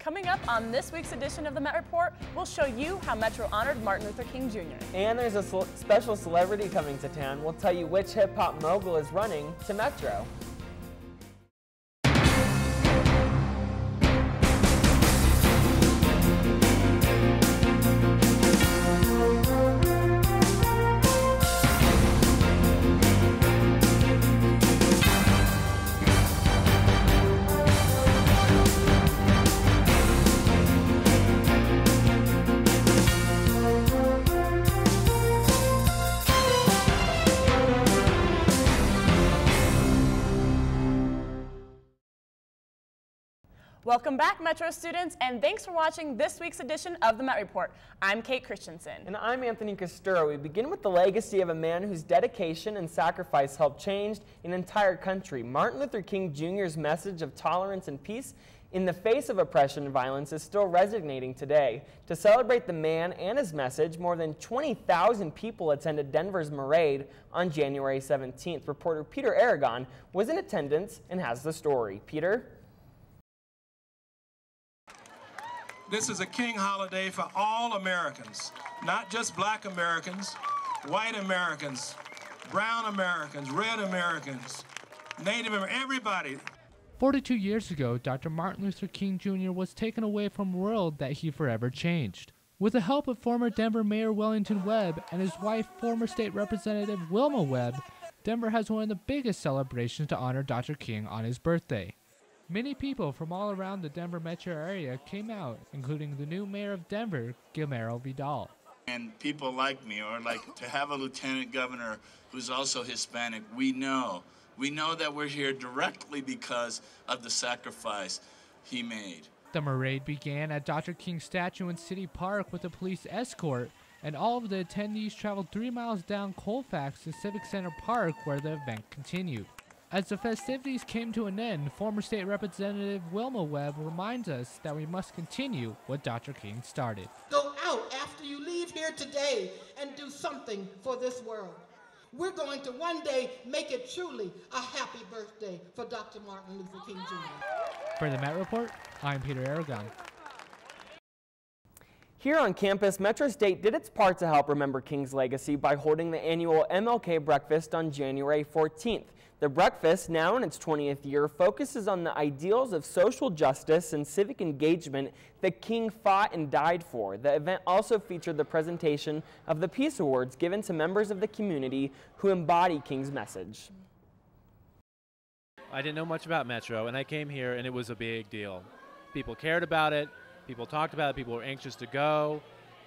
Coming up on this week's edition of the Met Report, we'll show you how Metro honored Martin Luther King Jr. And there's a special celebrity coming to town. We'll tell you which hip-hop mogul is running to Metro. Welcome back, Metro students, and thanks for watching this week's edition of the Met Report. I'm Kate Christensen. And I'm Anthony Kustura. We begin with the legacy of a man whose dedication and sacrifice helped change an entire country. Martin Luther King Jr.'s message of tolerance and peace in the face of oppression and violence is still resonating today. To celebrate the man and his message, more than 20,000 people attended Denver's parade on January 17th. Reporter Peter Aragon was in attendance and has the story. Peter? This is a King holiday for all Americans, not just black Americans, white Americans, brown Americans, red Americans, Native Americans, everybody. 42 years ago, Dr. Martin Luther King Jr. was taken away from a world that he forever changed. With the help of former Denver Mayor Wellington Webb and his wife, former State Representative Wilma Webb, Denver has one of the biggest celebrations to honor Dr. King on his birthday. Many people from all around the Denver metro area came out, including the new mayor of Denver, Guillermo Vidal. And people like me, or like to have a lieutenant governor who's also Hispanic, we know that we're here directly because of the sacrifice he made. The parade began at Dr. King's statue in City Park with a police escort, and all of the attendees traveled 3 miles down Colfax to Civic Center Park, where the event continued. As the festivities came to an end, former State Representative Wilma Webb reminds us that we must continue what Dr. King started. Go out after you leave here today and do something for this world. We're going to one day make it truly a happy birthday for Dr. Martin Luther King Jr. For the Met Report, I'm Peter Aragon. Here on campus, Metro State did its part to help remember King's legacy by holding the annual MLK Breakfast on January 14th. The breakfast, now in its 20th year, focuses on the ideals of social justice and civic engagement that King fought and died for. The event also featured the presentation of the Peace Awards given to members of the community who embody King's message. I didn't know much about Metro, and I came here, and it was a big deal. People cared about it, people talked about it, people were anxious to go,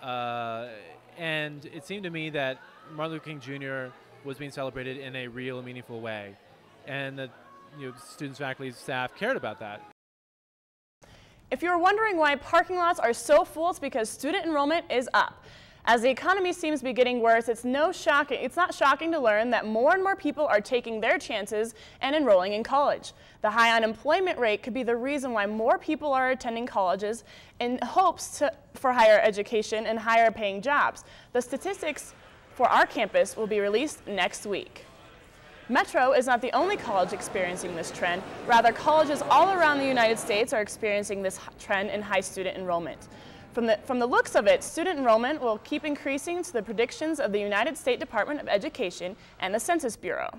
and it seemed to me that Martin Luther King Jr. was being celebrated in a real and meaningful way. And the students, faculty, staff cared about that. If you're wondering why parking lots are so full, it's because student enrollment is up. As the economy seems to be getting worse, it's not shocking to learn that more and more people are taking their chances and enrolling in college. The high unemployment rate could be the reason why more people are attending colleges in hopes for higher education and higher paying jobs. The statistics for our campus will be released next week. Metro is not the only college experiencing this trend. Rather, colleges all around the United States are experiencing this trend in high student enrollment. From the looks of it, student enrollment will keep increasing to the predictions of the United States Department of Education and the Census Bureau.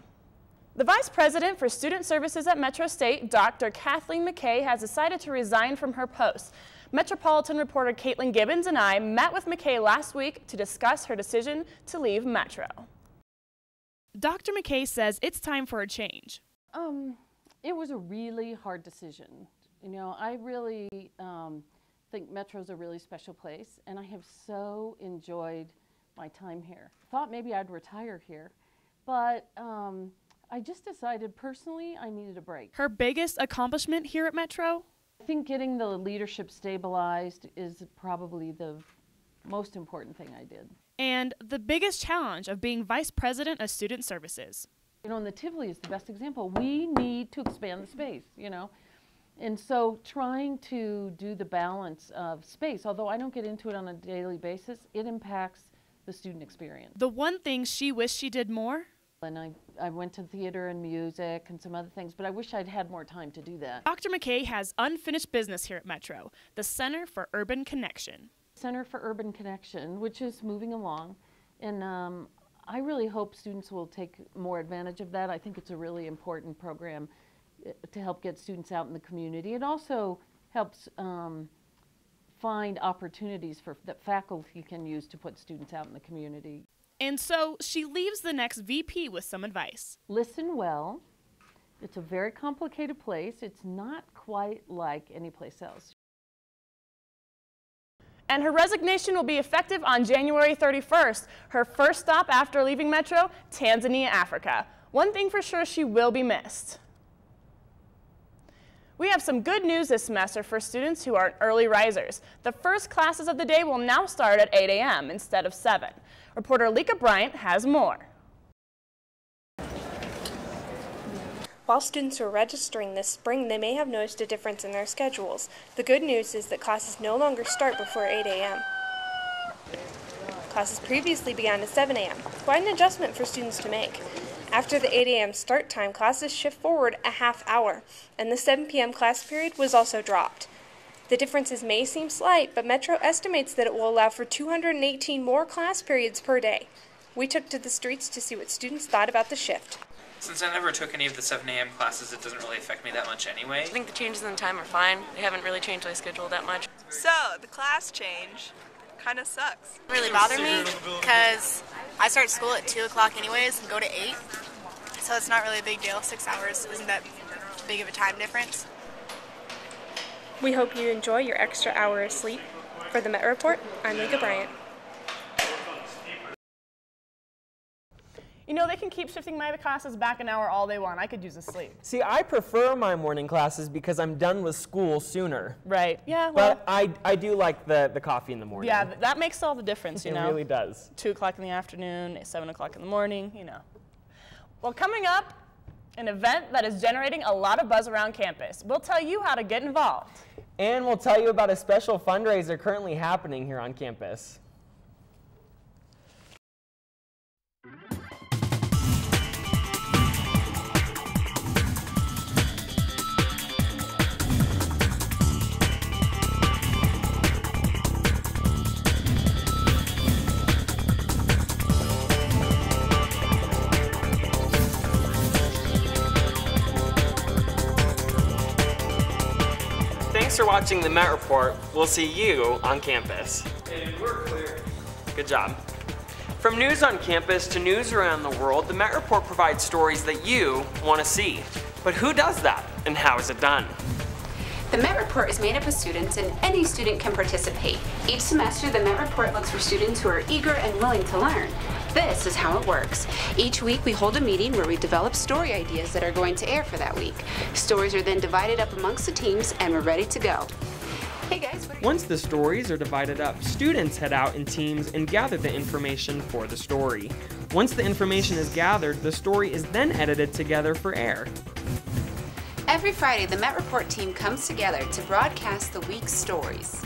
The Vice President for Student Services at Metro State, Dr. Kathleen McKay, has decided to resign from her post. Metropolitan reporter Caitlin Gibbons and I met with McKay last week to discuss her decision to leave Metro. Dr. McKay says it's time for a change. It was a really hard decision. You know, I really think Metro's a really special place, and I have so enjoyed my time here. Thought maybe I'd retire here, but I just decided personally I needed a break. Her biggest accomplishment here at Metro? I think getting the leadership stabilized is probably the most important thing I did. And the biggest challenge of being Vice President of Student Services. You know, and the Tivoli is the best example. We need to expand the space, you know. And so trying to do the balance of space, although I don't get into it on a daily basis, it impacts the student experience. The one thing she wished she did more? And I went to theater and music and some other things, but I wish I'd had more time to do that. Dr. McKay has unfinished business here at Metro, the Center for Urban Connection. Center for Urban Connection, which is moving along, and I really hope students will take more advantage of that. I think it's a really important program to help get students out in the community. It also helps find opportunities that faculty can use to put students out in the community. And so she leaves the next VP with some advice. Listen well. It's a very complicated place. It's not quite like any place else. And her resignation will be effective on January 31st. Her first stop after leaving Metro, Tanzania, Africa. One thing for sure, she will be missed. We have some good news this semester for students who are early risers. The first classes of the day will now start at 8 a.m. instead of 7. Reporter Lika Bryant has more. While students were registering this spring, they may have noticed a difference in their schedules. The good news is that classes no longer start before 8 a.m. Classes previously began at 7 a.m. Quite an adjustment for students to make. After the 8 a.m. start time, classes shift forward a half hour, and the 7 p.m. class period was also dropped. The differences may seem slight, but Metro estimates that it will allow for 218 more class periods per day. We took to the streets to see what students thought about the shift. Since I never took any of the 7 a.m. classes, it doesn't really affect me that much anyway. I think the changes in time are fine. They haven't really changed my schedule that much. So, the class change kind of sucks. It really bothered me because I start school at 2 o'clock anyways and go to 8. So it's not really a big deal. 6 hours isn't that big of a time difference. We hope you enjoy your extra hour of sleep. For the Met Report, I'm Lika Bryant. You know, they can keep shifting my classes back an hour all they want. I could use a sleep. See, I prefer my morning classes because I'm done with school sooner. Right. Yeah, well. But I do like the coffee in the morning. Yeah, that makes all the difference, you know. It really does. 2 o'clock in the afternoon, 7 o'clock in the morning, you know. Well, coming up, an event that is generating a lot of buzz around campus. We'll tell you how to get involved. And we'll tell you about a special fundraiser currently happening here on campus. Thanks for watching the Met Report. We'll see you on campus. And we're clear. Good job. From news on campus to news around the world, the Met Report provides stories that you want to see. But who does that, and how is it done? The Met Report is made up of students, and any student can participate. Each semester, the Met Report looks for students who are eager and willing to learn. This is how it works. Each week, we hold a meeting where we develop story ideas that are going to air for that week. Stories are then divided up amongst the teams, and we're ready to go. Hey guys, once the stories are divided up, students head out in teams and gather the information for the story. Once the information is gathered, the story is then edited together for air. Every Friday, the Met Report team comes together to broadcast the week's stories.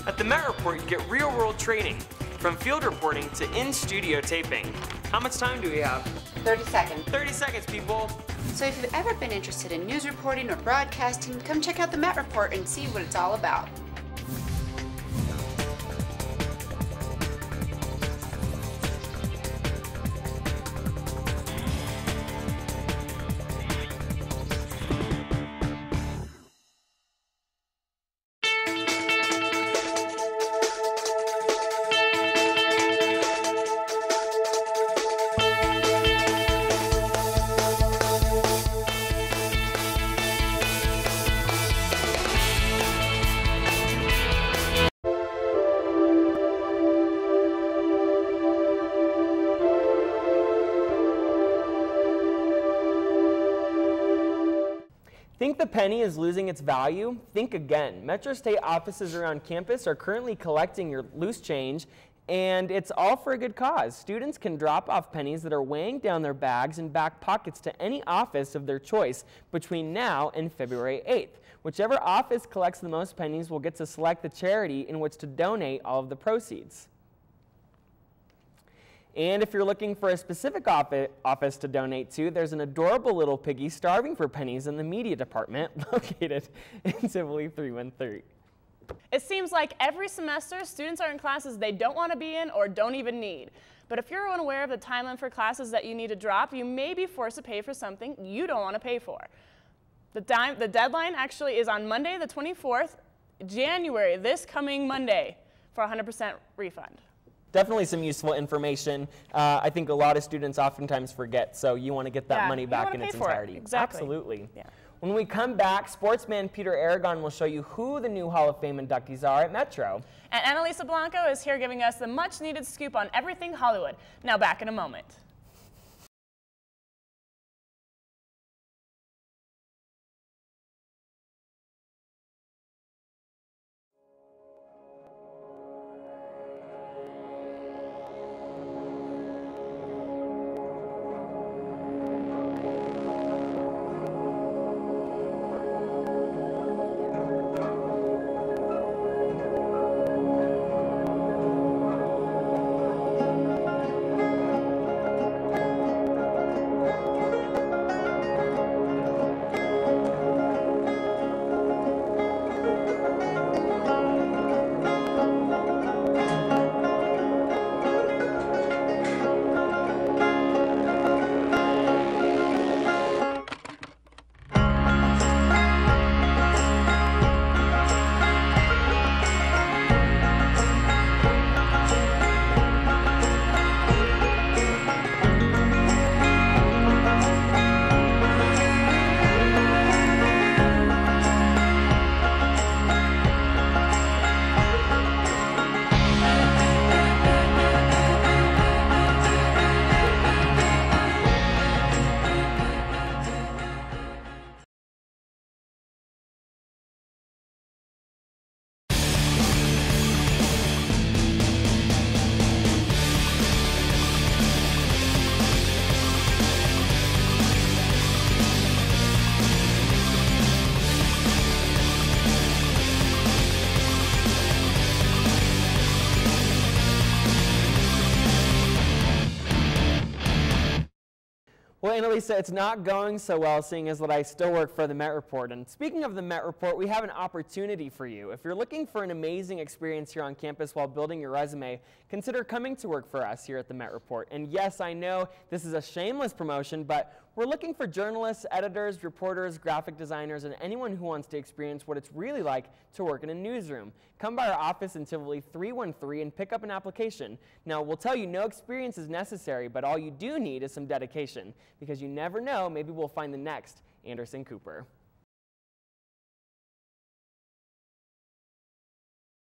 At the Met Report, you get real-world training, from field reporting to in-studio taping. How much time do we have? 30 seconds. 30 seconds, people. So if you've ever been interested in news reporting or broadcasting, come check out the Met Report and see what it's all about. Think the penny is losing its value? Think again. Metro State offices around campus are currently collecting your loose change, and it's all for a good cause. Students can drop off pennies that are weighing down their bags and back pockets to any office of their choice between now and February 8th. Whichever office collects the most pennies will get to select the charity in which to donate all of the proceeds. And if you're looking for a specific office to donate to, there's an adorable little piggy starving for pennies in the media department located in Tivoli 313. It seems like every semester, students are in classes they don't want to be in or don't even need. But if you're unaware of the time limit for classes that you need to drop, you may be forced to pay for something you don't want to pay for. The deadline actually is on Monday, the 24th, January, this coming Monday, for 100% refund. Definitely some useful information. I think a lot of students oftentimes forget, so you want to get that money back in its entirety. Exactly. Absolutely. Yeah. When we come back, sportsman Peter Aragon will show you who the new Hall of Fame inductees are at Metro. And Annalisa Blanco is here giving us the much-needed scoop on everything Hollywood. Now back in a moment. Well, Annalisa, it's not going so well, seeing as that I still work for the Met Report. And speaking of the Met Report, we have an opportunity for you. If you're looking for an amazing experience here on campus while building your resume, consider coming to work for us here at the Met Report. And yes, I know this is a shameless promotion, but we're looking for journalists, editors, reporters, graphic designers, and anyone who wants to experience what it's really like to work in a newsroom. Come by our office in Tivoli 313 and pick up an application. Now, we'll tell you no experience is necessary, but all you do need is some dedication, because you never know, maybe we'll find the next Anderson Cooper.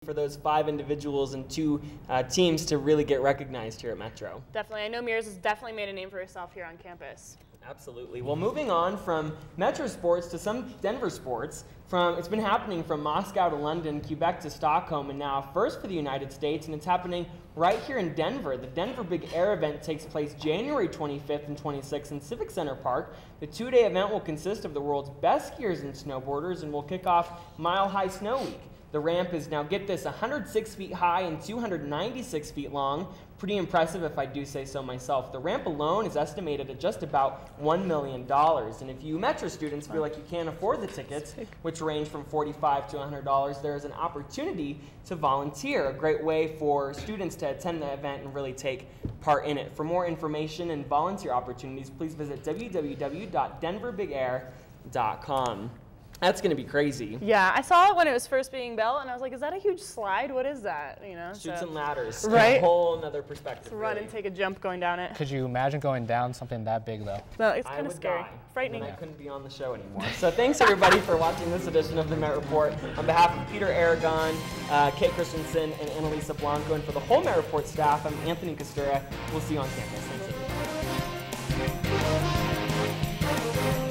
For those 5 individuals and 2 teams to really get recognized here at Metro. Definitely. I know Mears has definitely made a name for herself here on campus. Absolutely. Well, moving on from Metro sports to some Denver sports. It's been happening from Moscow to London, Quebec to Stockholm, and now first for the United States, and it's happening right here in Denver. The Denver Big Air event takes place January 25th and 26th in Civic Center Park. The 2-day event will consist of the world's best skiers and snowboarders and will kick off Mile High Snow Week. The ramp is, now get this, 106 feet high and 296 feet long. Pretty impressive if I do say so myself. The ramp alone is estimated at just about $1 million. And if you Metro students feel like you can't afford the tickets, which range from $45 to $100, there is an opportunity to volunteer, a great way for students to attend the event and really take part in it. For more information and volunteer opportunities, please visit www.denverbigair.com. That's going to be crazy. Yeah, I saw it when it was first being built, and I was like, is that a huge slide? What is that? You know, Chutes and ladders. Right? A whole other perspective. To run and take a jump going down it. Could you imagine going down something that big, though? No, it's kind of scary. Die. Frightening. And I couldn't be on the show anymore. So thanks, everybody, for watching this edition of the Met Report. On behalf of Peter Aragon, Kate Christensen, and Annalisa Blanco, and for the whole Met Report staff, I'm Anthony Kustura. We'll see you on campus. Thanks, everybody.